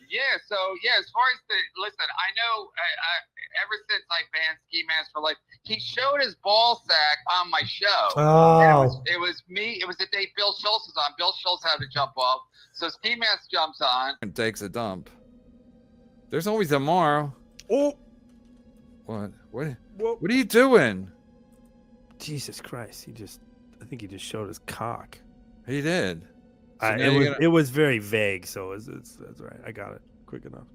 Yeah. So yeah, as far as listen, I know. Ever since I banned Ski Mask for life, he showed his ball sack on my show. Oh. It was me. It was the day Bill Schultz was on. Bill Schultz had to jump off, so Ski Mask jumps on and takes a dump. There's always tomorrow. Oh. What? What are you doing? Jesus Christ! I think he just showed his cock. He did. So it was very vague, so that's right. I got it quick enough.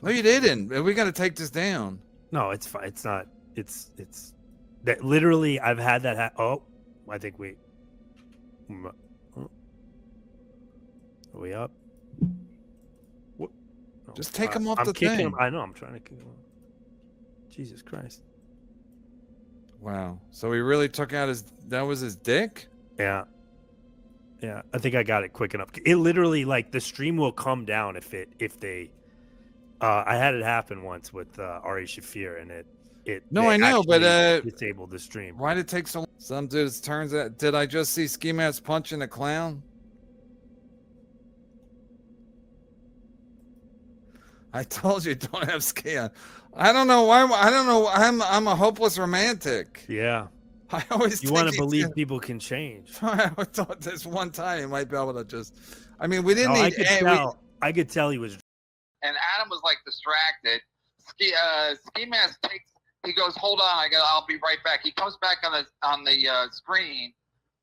No, you didn't. We got to take this down. No, it's fine. It's not. It's that literally. I've had that. I think we. Are we up? What? No, just take him off I'm the kicking thing. Him. I know. I'm trying to kick him off. Jesus Christ. Wow. So he really took out that was his dick? Yeah. Yeah. I think I got it quick enough. It literally, like, the stream will come down if they. I had it happen once with Ari Shafir, and it. No, I know, but disabled the stream. Why did it take so long? Some dudes turns out. Did I just see Ski Mask punching a clown? I told you don't have ski on. I don't know why. I don't know. I'm a hopeless romantic. Yeah. I always. You want to believe people can change. I thought this one time you might be able to just. I mean, we didn't need. I could tell he was. And Adam was like distracted. Ski Mask takes. He goes, "Hold on, I'll be right back." He comes back on the screen.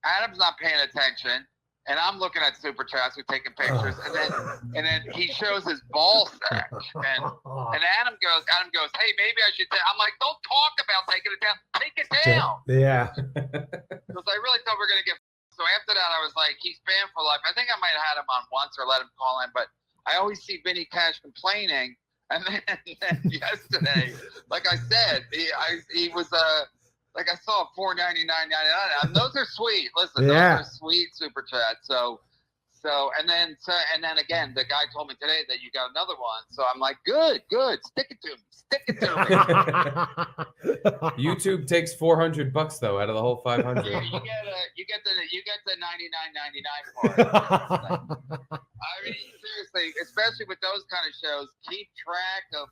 Adam's not paying attention, and I'm looking at super chats. We're taking pictures, and then he shows his ball sack, and Adam goes, "Hey, maybe I should." I'm like, "Don't talk about taking it down. Take it down." Yeah. Because I really thought we were gonna get. So after that, I was like, "He's banned for life." I think I might have had him on once or let him call in, but I always see Vinny Cash complaining. And then yesterday, like I said, he was like I saw $4.99.99. And those are sweet. Listen, those are sweet super chats. So and then again, the guy told me today that you got another one. So I'm like, good, stick it to me. YouTube takes $400 though out of the whole 500. Yeah, you get the $99.99 part. I mean, seriously, especially with those kind of shows, keep track of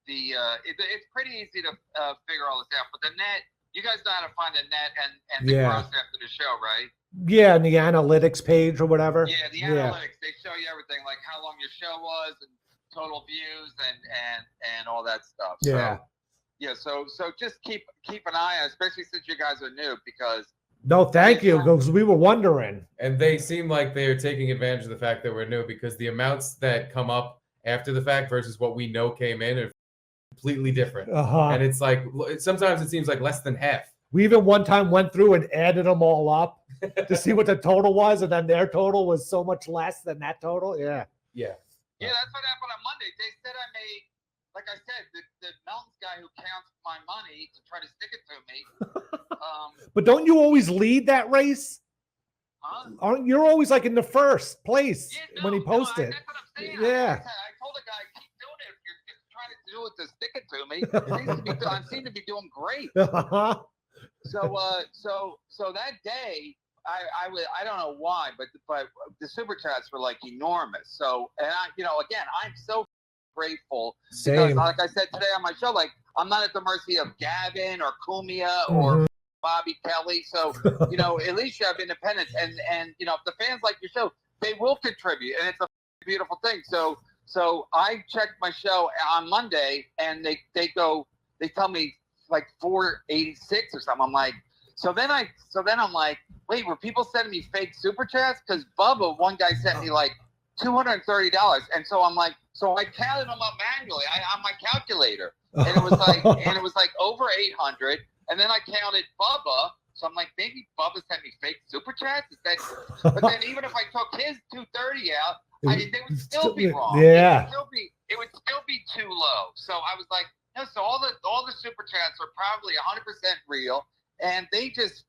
it's pretty easy to figure all this out. But the net, you guys know how to find the net and the gross after the show, right? Yeah, and the analytics page or whatever. Yeah, the analytics, they show you everything, like how long your show was and total views and all that stuff. Yeah. So just keep an eye on, especially since you guys are new, because no, thank you, because we were wondering. And they seem like they're taking advantage of the fact that we're new, because the amounts that come up after the fact versus what we know came in are completely different. And it's like, sometimes it seems like less than half. We even one time went through and added them all up to see what the total was, and then their total was so much less than that total. Yeah. Yeah, that's what happened on Monday. They said I made, like I said, the Mountains guy who counts my money to try to stick it to me. But don't you always lead that race? Huh? You're always like in the first place when he posted. That's what I'm saying. Yeah. I told the guy, keep doing it. If you're just trying to do it to stick it to me, I seem to be doing great. So that day, I don't know why, but the super chats were like enormous. So, and again, I'm so grateful. Same. Because, like I said today on my show, like I'm not at the mercy of Gavin or Kumia or Bobby Kelly. So, at least you have independence, and if the fans like your show, they will contribute, and it's a beautiful thing. So I checked my show on Monday, and they tell me like 486 or something. I'm like, so then I'm like, wait, were people sending me fake super chats? Because Bubba, one guy sent me like $230, and so I'm like, so I counted them up manually on my calculator, and it was like over 800, and then I counted Bubba. So I'm like, maybe Bubba sent me fake super chats. But then even if I took his 230 out, they would still be wrong. Yeah. It would still be too low. So I was like, no. So all the super chats are probably 100% real, and they just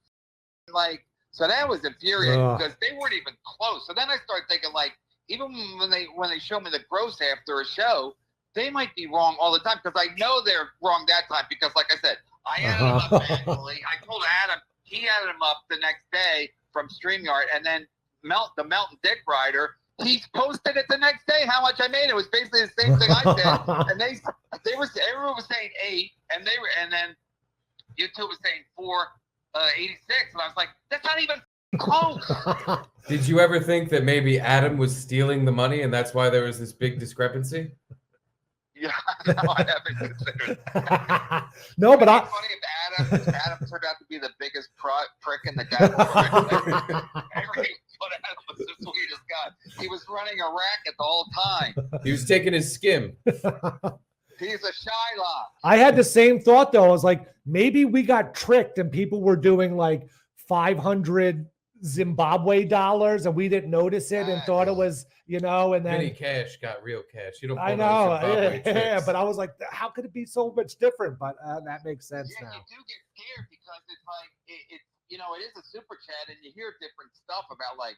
like. So that was infuriating because they weren't even close. So then I started thinking, like, even when they show me the gross after a show, they might be wrong all the time, because I know they're wrong that time, because like I said, I added them up manually. I told Adam, he added them up the next day from StreamYard, and then the Mountain Dick Rider. He posted it the next day how much I made. It was basically the same thing I did, and everyone was saying 8, and then YouTube was saying 486, and I was like, that's not even close. Did you ever think that maybe Adam was stealing the money, and that's why there was this big discrepancy? Yeah, no, I haven't considered that. No, but It'd be funny if Adam turned out to be the biggest prick in the guy. Every foot Adam was the sweetest guy. He was running a racket the whole time. He was taking his skim. He's a Shylock. I had the same thought though. I was like, maybe we got tricked and people were doing like 500 Zimbabwe dollars and we didn't notice it and thought it was, and then Vinny Cash got real cash. You don't. I know, yeah, but I was like, how could it be so much different? But that makes sense now. You do get scared because it's like it is a super chat and you hear different stuff about like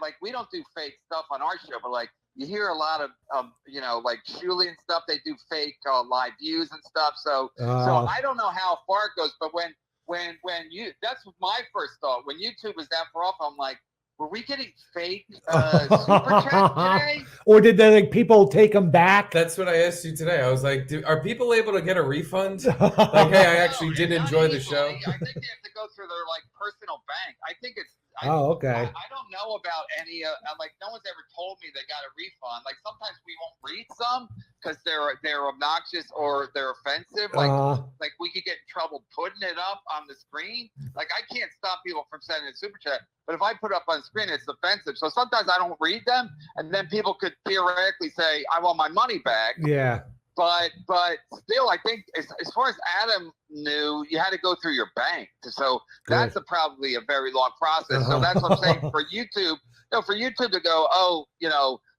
like we don't do fake stuff on our show, but like you hear a lot of like Shuli and stuff. They do fake live views and stuff. So I don't know how far it goes, but when that's my first thought. When YouTube was that far off, I'm like, were we getting fake super chat today? Or did people take them back? That's what I asked you today. I was like, are people able to get a refund? Like, hey, I actually did enjoy the show. I think they have to go through their like personal bank. I think it's. Okay. I don't know about any. Like no one's ever told me they got a refund. Like sometimes we won't read some because they're obnoxious or they're offensive. Like we could get in trouble putting it up on the screen. Like I can't stop people from sending a super chat, but if I put up on screen, it's offensive. So sometimes I don't read them, and then people could theoretically say, "I want my money back." Yeah. But still, I think as far as Adam knew, you had to go through your bank. So that's probably a very long process. So that's what I'm saying for YouTube. For YouTube to go,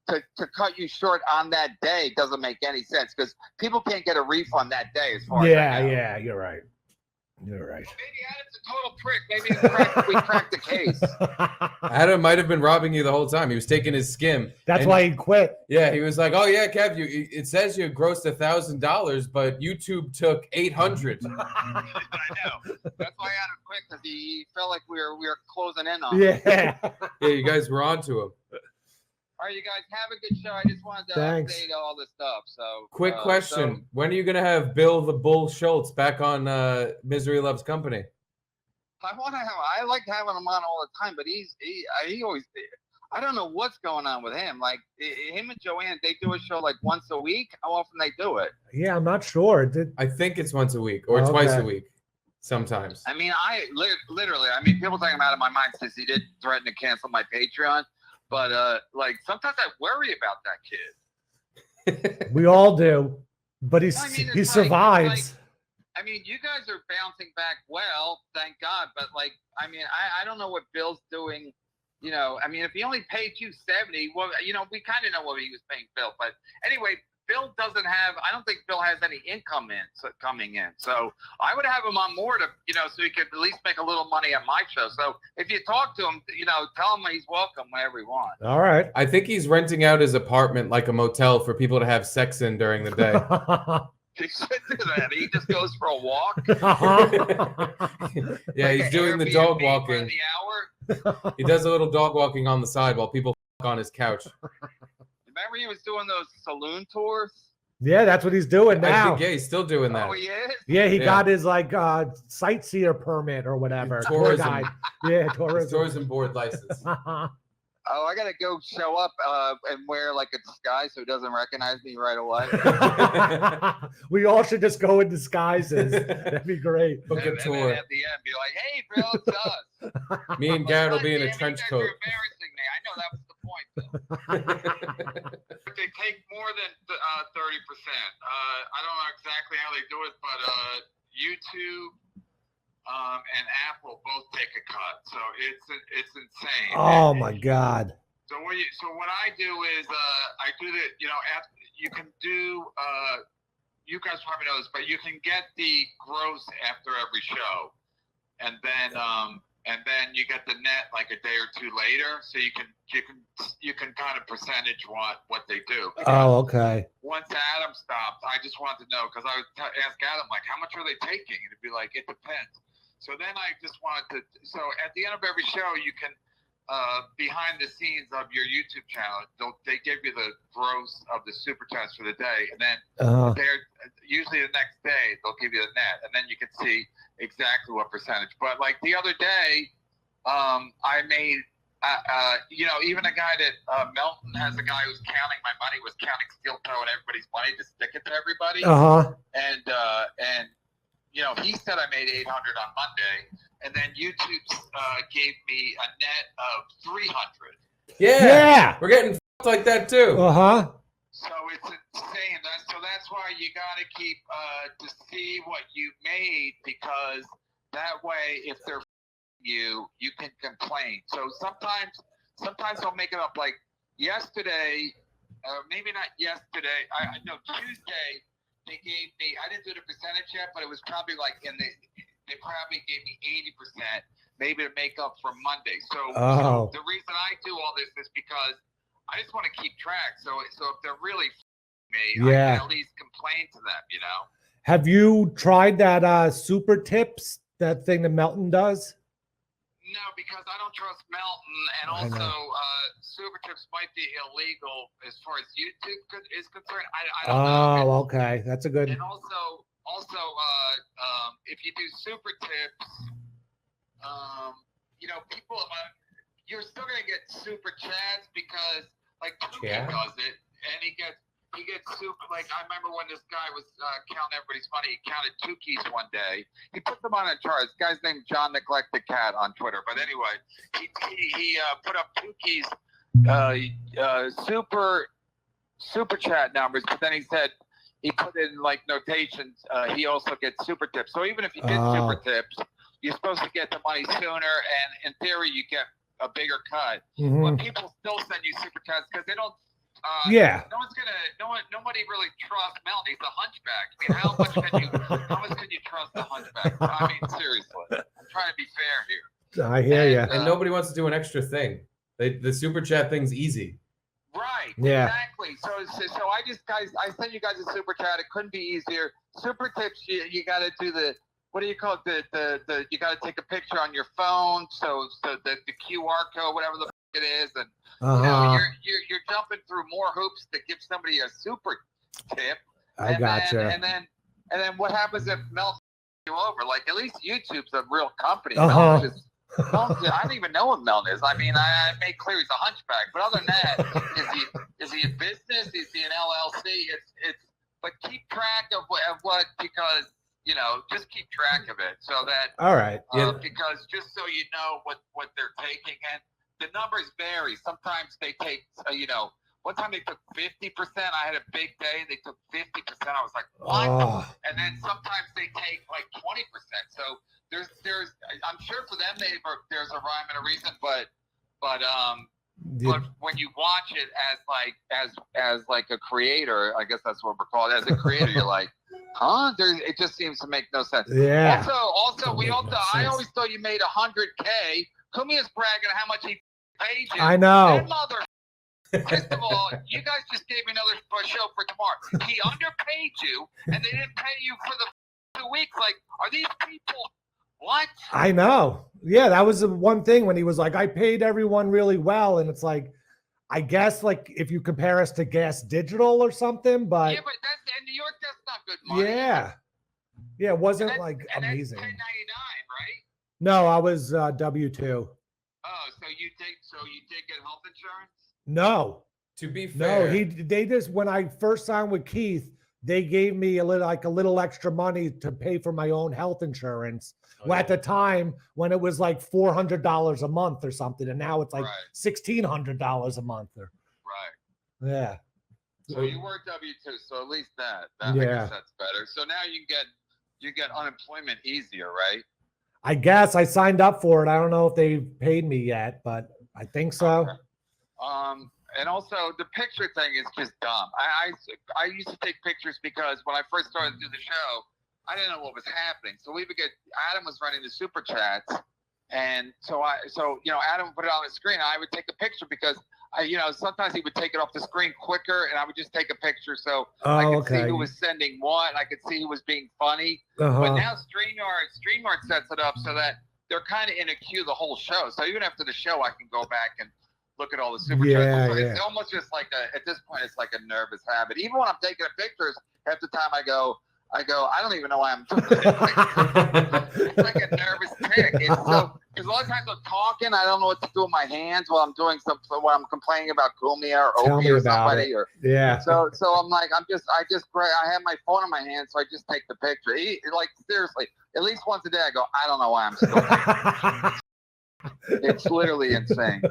to cut you short on that day doesn't make any sense because people can't get a refund that day. As far as I know. Yeah, you're right. You're right. Maybe Adam's a total prick. Maybe we cracked the case. Adam might have been robbing you the whole time. He was taking his skim. That's why he quit. Yeah, he was like, "Oh yeah, Kev, it says you grossed $1,000, but YouTube took $800." I know. That's why Adam quit because he felt like we were closing in on. Yeah. Yeah, you guys were on to him. All right, you guys have a good show. I just wanted to update all this stuff. So, quick question: when are you gonna have Bill the Bull Schultz back on Misery Loves Company? I like having him on all the time, but he always. I don't know what's going on with him. Like him and Joanne, they do a show like once a week. How often they do it? Yeah, I'm not sure. I think it's once a week or twice a week. Sometimes. I mean, literally. I mean, people think I'm out of my mind since he did threaten to cancel my Patreon. But like sometimes I worry about that kid. We all do, but he survives. I mean, you guys are bouncing back well, thank God. But like, I mean, I don't know what Bill's doing. I mean, if he only paid you $70, well, we kind of know what he was paying Bill. But anyway, Bill doesn't have. I don't think Bill has any income coming in. So I would have him on more to, so he could at least make a little money at my show. So if you talk to him, tell him he's welcome whenever he wants. All right. I think he's renting out his apartment like a motel for people to have sex in during the day. He should do that. He just goes for a walk. Yeah, he's doing the dog walking. The hour. He does a little dog walking on the side while people on his couch. Remember he was doing those saloon tours? Yeah, that's what he's doing now. Yeah, he's still doing that. Oh, he is? Yeah, he got his sightseer permit or whatever. Tourism. Yeah, tourism. Tourism board license. Oh, I gotta go show up and wear like a disguise so he doesn't recognize me right away. We all should just go in disguises. That'd be great. Book a tour. And at the end, be like, "Hey, Bill, it's us." Me and Garrett will be in a trench coat. You're embarrassing me. I know that was the point, Bill. They take more than 30%. I don't know exactly how they do it, but YouTube and Apple both take a cut, so it's insane. Oh my God! So what I do is I do the you can do you guys probably know this, but you can get the gross after every show, and then you get the net like a day or two later, so you can kind of percentage what they do. Oh, okay. Once Adam stopped, I just wanted to know because I would ask Adam like, how much are they taking? And it'd be like, it depends. So then I just wanted to. So at the end of every show, you can behind the scenes of your YouTube channel. They give you the gross of the super chats for the day, and then they're usually the next day they'll give you the net, and then you can see exactly what percentage. But like the other day, I made, even a guy that Melton has a guy who's counting my money, was counting steel toe and everybody's money to stick it to everybody, and he said I made 800 on Monday. And then YouTube gave me a net of 300. Yeah. We're getting like that too. So it's insane. So that's why you got to keep to see what you made, because that way, if they're you can complain. So sometimes I'll make it up. Like yesterday, maybe not yesterday. I know Tuesday they gave me. I didn't do the percentage yet, but it was probably like they probably gave me 80%, maybe to make up for Monday. So the reason I do all this is because I just want to keep track. So if they're really me, I can at least complain to them, Have you tried that super tips, that thing that Melton does? No, because I don't trust Melton, and also super tips might be illegal as far as YouTube is concerned. I don't know. Oh, okay. That's a good. And also, if you do super tips, people, you're still gonna get super chats, because like Tuki does it, and he gets super. Like I remember when this guy was counting everybody's money. He counted 2 keys one day. He put them on a chart. This guy's named John Neglected Cat on Twitter. But anyway, he put up 2 keys, super chat numbers. But then he said, he put in like notations. He also gets super tips. So even if you did super tips, you're supposed to get the money sooner, and in theory, you get a bigger cut. But people still send you super chats because they don't. Nobody really trusts Melton. He's a hunchback. I mean, how much can you trust a hunchback? I mean, seriously. I'm trying to be fair here. I hear you. And nobody wants to do an extra thing. The super chat thing's easy. Right. Yeah. Exactly. So I sent you guys a super chat. It couldn't be easier. Super tips. You got to do the. What do you call it? The you got to take a picture on your phone. So the QR code, whatever the it is, and you're jumping through more hoops to give somebody a super tip. I gotcha. And then what happens if Melton you over? Like, at least YouTube's a real company. Melton, I don't even know what Melton is. I mean, I made clear he's a hunchback, but other than that, is he a business? Is he an LLC? But keep track of what because just keep track of it so that all right. Because just so you know what they're taking, and the numbers vary. Sometimes they take one time they took 50%. I had a big day. They took 50%. I was like, what? And then sometimes they take like 20%. So there's I'm sure for them there's a rhyme and a reason, but when you watch it as like a creator, I guess that's what we're called. As a creator, you're like, huh? It just seems to make no sense. Yeah. Also, I always thought you made 100K. Kumia's bragging how much he paid you. I know. That mother. First of all, you guys just gave me another show for tomorrow. He underpaid you, and they didn't pay you for the 2 weeks. Like, are these people? What? I know. Yeah, that was the one thing when he was like, I paid everyone really well. And it's like, I guess like if you compare us to Gas Digital or something, but yeah, but in New York, that's not good money. Yeah. Yeah, it wasn't and like and amazing. That's $10.99, right? No, I was W-2. Oh, so you did get health insurance? No. To be fair. No, they just when I first signed with Keith, they gave me a little extra money to pay for my own health insurance. At the time when it was like $400 a month or something, and now it's like $1,600 a month. Right. Yeah. So you were W-2, so at least that I guess that's better. So now you get unemployment easier, right? I guess I signed up for it. I don't know if they paid me yet, but I think so. Okay. And also the picture thing is just dumb. I used to take pictures because when I first started to do the show, I didn't know what was happening. So Adam was running the super chats, and so Adam would put it on the screen. And I would take a picture because sometimes he would take it off the screen quicker, and I would just take a picture so I could see who was sending what. I could see who was being funny. But now StreamYard sets it up so that they're kind of in a queue the whole show. So even after the show, I can go back and look at all the super Yeah, chats. So yeah. it's almost just like at this point, it's like a nervous habit. Even when I'm taking pictures, half the time I go, I don't even know why I'm doing it. It's like a nervous tick. It's so, because a lot of times I'm talking, I don't know what to do with my hands while I'm doing something, while I'm complaining about Kumia or Tell Opie me or about somebody. it. Or Yeah. so I'm like, I have my phone in my hand, so I just take the picture. Like seriously, at least once a day I go, I don't know why I'm still taking pictures. It's literally insane.